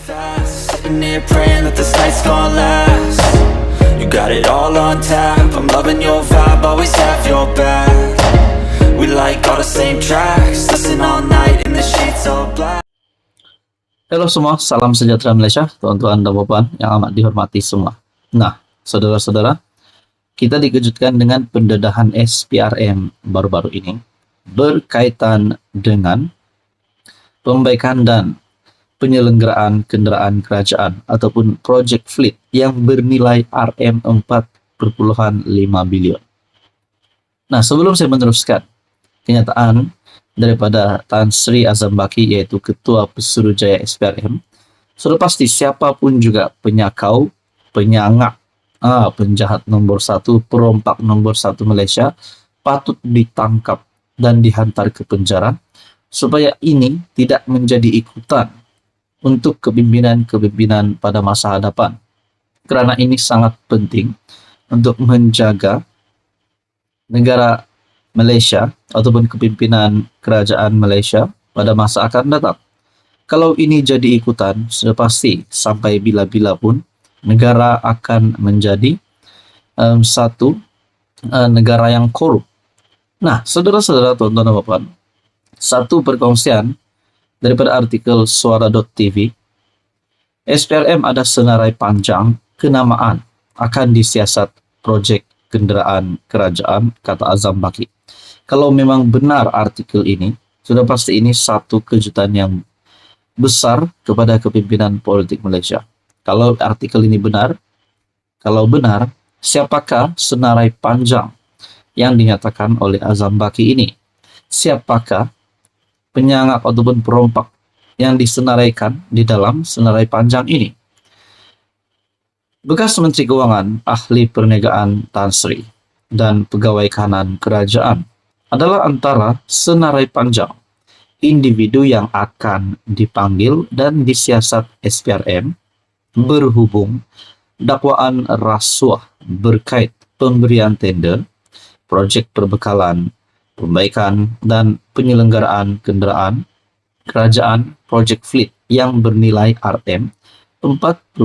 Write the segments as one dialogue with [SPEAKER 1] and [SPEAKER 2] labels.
[SPEAKER 1] fast, sitting here praying that this night's gonna last. You got it all on tap, I'm loving your vibe, always have your back. We like all the same tracks, listen all night in the sheets all black.
[SPEAKER 2] Halo semua, salam sejahtera Malaysia, tuan-tuan dan puan yang amat dihormati semua. Nah, saudara-saudara, kita dikejutkan dengan pendedahan SPRM baru-baru ini berkaitan dengan pembaikan dan penyelenggaraan kenderaan kerajaan ataupun Project Fleet yang bernilai RM4,5 bilion. Nah, sebelum saya meneruskan, kenyataan daripada Tan Sri Azam Baki iaitu Ketua Pesuruhjaya SPRM, sudah pasti siapapun juga penyakau, penyangak, penjahat nombor 1, perompak nombor 1 Malaysia patut ditangkap dan dihantar ke penjara supaya ini tidak menjadi ikutan untuk kepimpinan-kepimpinan pada masa hadapan. Kerana ini sangat penting untuk menjaga negara Malaysia ataupun kepimpinan kerajaan Malaysia pada masa akan datang. Kalau ini jadi ikutan, sudah pasti sampai bila-bila pun negara akan menjadi satu negara yang korup. Nah, saudara-saudara, tuan-tuan dan puan, satu perkongsian daripada artikel suara.tv, SPRM ada senarai panjang kenamaan akan disiasat projek kenderaan kerajaan, kata Azam Baki. Kalau memang benar artikel ini, sudah pasti ini satu kejutan yang besar kepada kepimpinan politik Malaysia. Kalau artikel ini benar, siapakah senarai panjang yang dinyatakan oleh Azam Baki ini? Siapakah penyangak ataupun perompak yang disenaraikan di dalam senarai panjang ini? Bekas Menteri Kewangan, Ahli Perniagaan Tan Sri, dan Pegawai Kanan Kerajaan adalah antara senarai panjang individu yang akan dipanggil dan disiasat SPRM berhubung dakwaan rasuah berkait pemberian tender, projek perbekalan, pembaikan dan penyelenggaraan kenderaan kerajaan Project Fleet yang bernilai RM4,5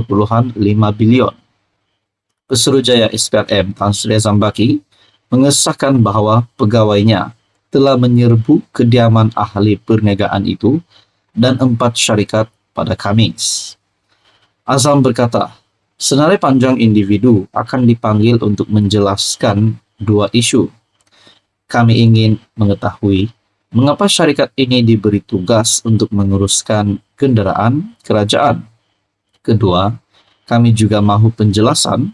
[SPEAKER 2] bilion. Pesuruhjaya SPRM Tan Sri Azam Baki mengesahkan bahawa pegawainya telah menyerbu kediaman ahli perniagaan itu dan 4 syarikat pada Khamis. Azam berkata, senarai panjang individu akan dipanggil untuk menjelaskan 2 isu. Kami ingin mengetahui mengapa syarikat ini diberi tugas untuk menguruskan kenderaan kerajaan. Kedua, kami juga mahu penjelasan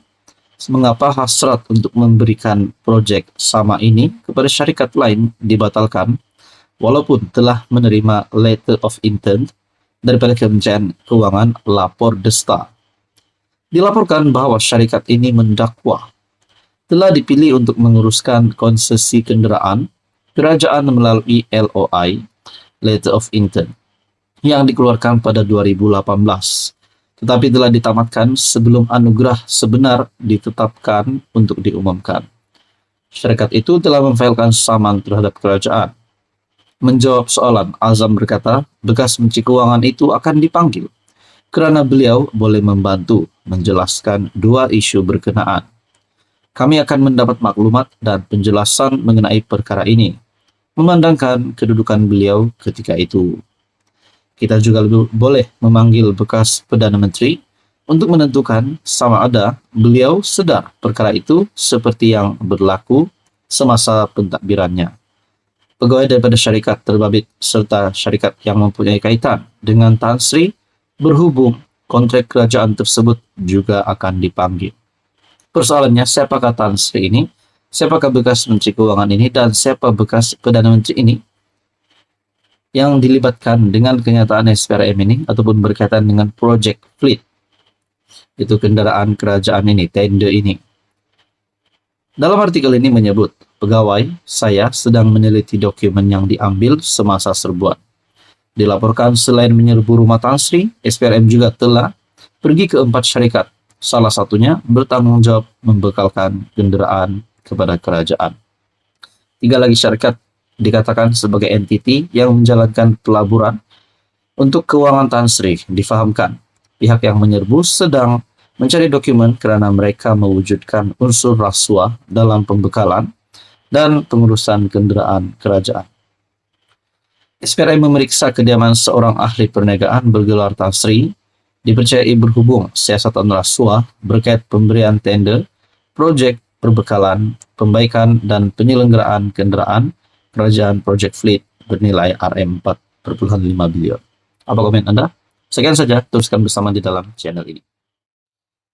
[SPEAKER 2] mengapa hasrat untuk memberikan projek sama ini kepada syarikat lain dibatalkan walaupun telah menerima letter of intent daripada Kementerian Kewangan Lapor Desta. Dilaporkan bahawa syarikat ini mendakwa telah dipilih untuk menguruskan konsesi kenderaan kerajaan melalui LOI, Letter of Intent, yang dikeluarkan pada 2018, tetapi telah ditamatkan sebelum anugerah sebenar ditetapkan untuk diumumkan. Syarikat itu telah memfailkan saman terhadap kerajaan. Menjawab soalan, Azam berkata, bekas Menteri Kewangan itu akan dipanggil kerana beliau boleh membantu menjelaskan 2 isu berkenaan. Kami akan mendapat maklumat dan penjelasan mengenai perkara ini, memandangkan kedudukan beliau ketika itu. Kita juga boleh memanggil bekas Perdana Menteri untuk menentukan sama ada beliau sedar perkara itu seperti yang berlaku semasa pentadbirannya. Pegawai daripada syarikat terbabit serta syarikat yang mempunyai kaitan dengan Tan Sri berhubung kontrak kerajaan tersebut juga akan dipanggil. Persoalannya, siapakah Tan Sri ini? Siapakah bekas Menteri Kewangan ini? Dan siapa bekas Perdana Menteri ini yang dilibatkan dengan kenyataan SPRM ini ataupun berkaitan dengan Project Fleet, itu kenderaan kerajaan ini, tender ini? Dalam artikel ini menyebut, pegawai saya sedang meneliti dokumen yang diambil semasa serbuan. Dilaporkan selain menyerbu rumah Tan Sri, SPRM juga telah pergi ke 4 syarikat. Salah satunya bertanggung jawab membekalkan kenderaan kepada kerajaan. 3 lagi syarikat dikatakan sebagai entiti yang menjalankan pelaburan untuk kewangan Tan Sri. Difahamkan pihak yang menyerbu sedang mencari dokumen kerana mereka mewujudkan unsur rasuah dalam pembekalan dan pengurusan kenderaan kerajaan. SPRM memeriksa kediaman seorang ahli perniagaan bergelar Tan Sri dipercayai berhubung siasatan rasuah berkait pemberian tender, projek perbekalan, pembaikan dan penyelenggaraan kenderaan kerajaan projek fleet bernilai RM4.5 bilion. Apa komen Anda? Sekian saja, teruskan bersama di dalam channel ini.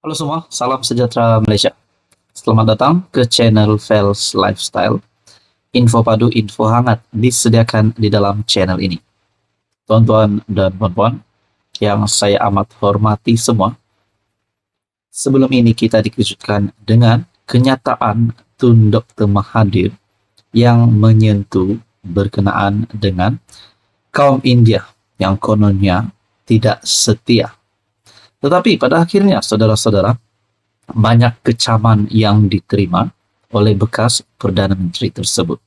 [SPEAKER 2] Halo semua, salam sejahtera Malaysia. Selamat datang ke channel Fels Lifestyle. Info padu, info hangat disediakan di dalam channel ini. Tuan-tuan dan puan-puan yang saya amat hormati semua, sebelum ini kita dikejutkan dengan kenyataan Tun Dr. Mahathir yang menyentuh berkenaan dengan kaum India yang kononnya tidak setia. Tetapi pada akhirnya, saudara-saudara, banyak kecaman yang diterima oleh bekas Perdana Menteri tersebut.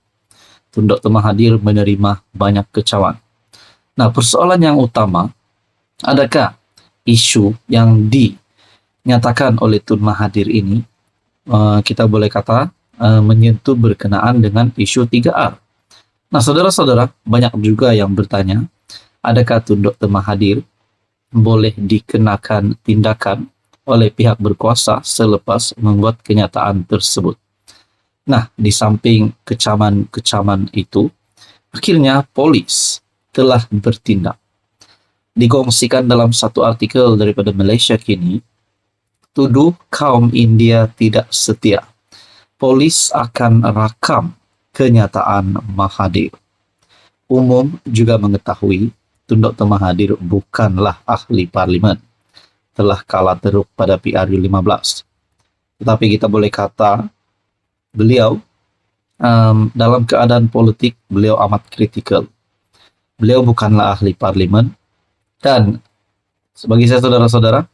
[SPEAKER 2] Tun Dr. Mahathir menerima banyak kecaman. Nah, persoalan yang utama, adakah isu yang dinyatakan oleh Tun Mahathir ini, kita boleh kata, menyentuh berkenaan dengan isu 3R. Nah, saudara-saudara, banyak juga yang bertanya, adakah Tun Dr. Mahathir boleh dikenakan tindakan oleh pihak berkuasa selepas membuat kenyataan tersebut. Nah, di samping kecaman-kecaman itu, akhirnya polis telah bertindak. Dikongsikan dalam satu artikel daripada Malaysia Kini, tuduh kaum India tidak setia. Polis akan rakam kenyataan Mahathir. Umum juga mengetahui Tun Dr. Mahathir bukanlah ahli parlimen, telah kalah teruk pada PRU15. Tetapi kita boleh kata beliau dalam keadaan politik beliau amat kritikal. Beliau bukanlah ahli parlimen dan sebagai saya saudara-saudara,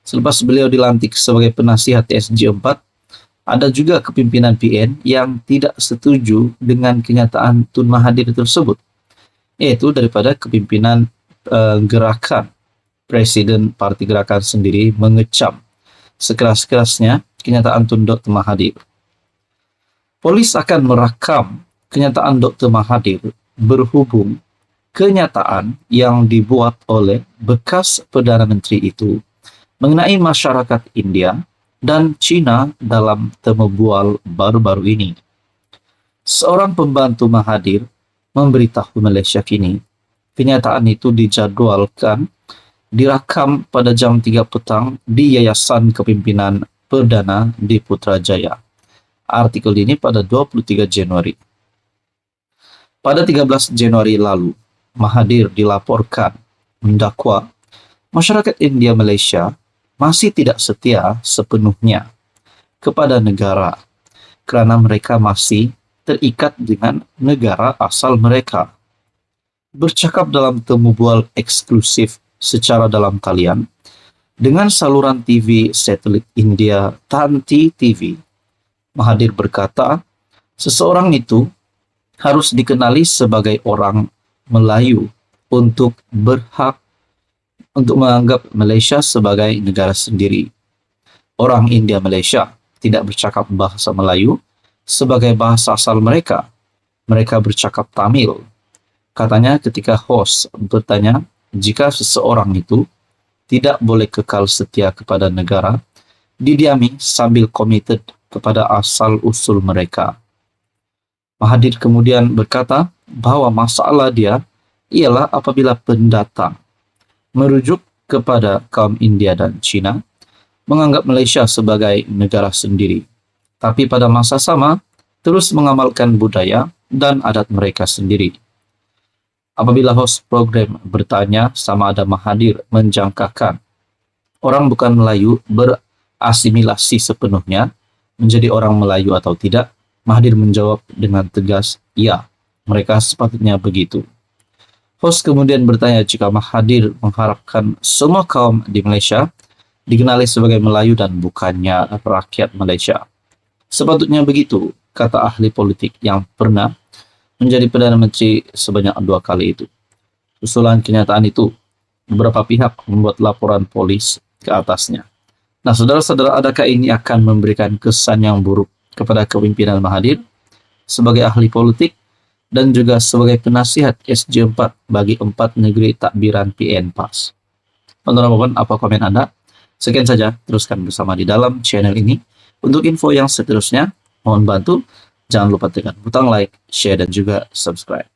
[SPEAKER 2] selepas beliau dilantik sebagai penasihat SG4, ada juga kepimpinan PN yang tidak setuju dengan kenyataan Tun Mahathir tersebut, yaitu daripada kepimpinan gerakan Presiden Parti Gerakan sendiri mengecam sekeras-kerasnya kenyataan Tun Dr. Mahathir. Polis akan merakam kenyataan Dr. Mahathir berhubung kenyataan yang dibuat oleh bekas Perdana Menteri itu mengenai masyarakat India dan China dalam temu bual baru-baru ini. Seorang pembantu Mahathir memberitahu Malaysia Kini, kenyataan itu dijadualkan direkam pada jam 3 petang di Yayasan Kepimpinan Perdana di Putrajaya. Artikel ini pada 23 Januari. Pada 13 Januari lalu, Mahathir dilaporkan mendakwa masyarakat India Malaysia masih tidak setia sepenuhnya kepada negara kerana mereka masih terikat dengan negara asal mereka. Bercakap dalam temu bual eksklusif secara dalam talian dengan saluran TV satelit India Tanti TV, Mahathir berkata, seseorang itu harus dikenali sebagai orang Melayu untuk berhak untuk menganggap Malaysia sebagai negara sendiri. Orang India Malaysia tidak bercakap bahasa Melayu sebagai bahasa asal mereka. Mereka bercakap Tamil. Katanya ketika host bertanya jika seseorang itu tidak boleh kekal setia kepada negara, didiami sambil komited kepada asal-usul mereka. Mahathir kemudian berkata bahawa masalah dia ialah apabila pendatang merujuk kepada kaum India dan China menganggap Malaysia sebagai negara sendiri, tapi pada masa sama terus mengamalkan budaya dan adat mereka sendiri. Apabila host program bertanya sama ada Mahathir menjangkakan orang bukan Melayu berasimilasi sepenuhnya menjadi orang Melayu atau tidak, Mahathir menjawab dengan tegas, ya, mereka sepatutnya begitu. Host kemudian bertanya jika Mahathir mengharapkan semua kaum di Malaysia dikenali sebagai Melayu dan bukannya rakyat Malaysia. Sepatutnya begitu, kata ahli politik yang pernah menjadi Perdana Menteri sebanyak 2 kali itu. Susulan kenyataan itu, beberapa pihak membuat laporan polis ke atasnya. Nah, saudara-saudara, adakah ini akan memberikan kesan yang buruk kepada kepemimpinan Mahathir sebagai ahli politik dan juga sebagai penasihat SJ4 bagi 4 negeri takbiran PN PAS? Teman-teman, apa komen Anda? Sekian saja, teruskan bersama di dalam channel ini. Untuk info yang seterusnya, mohon bantu jangan lupa tekan butang like, share, dan juga subscribe.